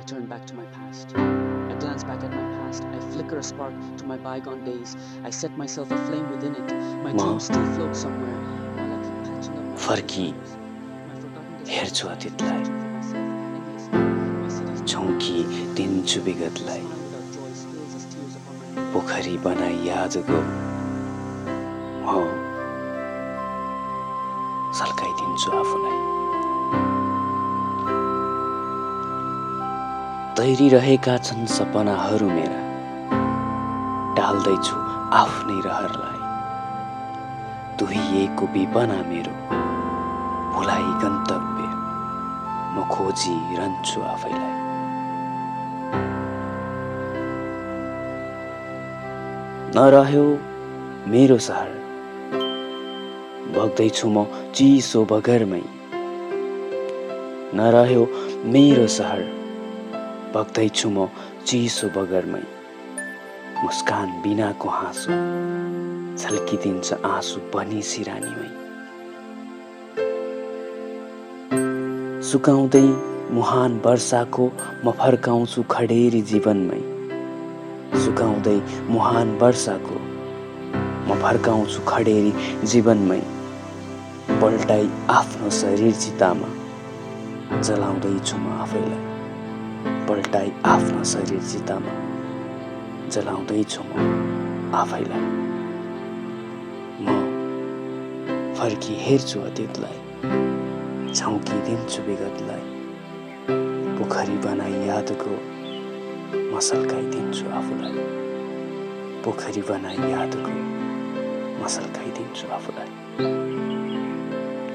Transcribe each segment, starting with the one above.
turn back to my past. I glance back at my past. I flicker a spark to my bygone days. I set myself aflame within it. My dreams still float somewhere. While I keep patching up my फर्की my forgotten हेर्छु destinations, अतीतलाई, searching for myself endlessly. My city's झौकी दिन्छु विगतलाई, smile without joy spills as tears upon my pillow. पोखरी बनाई यादको म सल्काइदिन्छु आफूलाई। तैरिरहेका छन् सपनाहरू मेरा, टाल्दैछु आफ्नै रहरलाई। दुहिएको विपना मेरो, भुलाई गन्तव्य, म खोजिरहन्छु आफैलाई। नरह्यो मेरो सहर, बग्दैछु म चिसो बगरमै। नरह्यो मेरो सहर, बग्दैछु म चिसो बगरमै। मुस्कान बिनाको हाँसो, झल्किदिन्छ आँसु बनी सिरानीमै। सुकाउँदै मुहान वर्षाको म फर्काउँछु खडेरी जीवनमै। सुकाउँदै मुहान वर्षाको म फर्काउँछु खडेरी जीवनमै। पल्टाई आफ्नो शरीर चितामा, जलाउँदैछु म आफैलाई। पल्टाई आफ्नो शरीर चितामा, जलाउँदैछु म आफैलाई। म फर्की हेर्छु अतीतलाई, झौकिदिन्छु विगतलाई। पोखरी बनाई यादको म सल्काइदिन्छु आफूलाई। पोखरी बनाई यादको म सल्काइदिन्छु आफूलाई।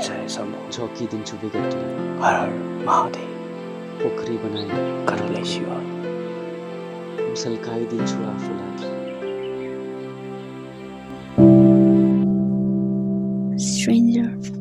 जय शम्भो। झोकिदिन्छु विगतलाई, हर हर महादेव। पोखरी बनाई God bless you all. सल्काइदिन्छु आफूलाई। Stranger.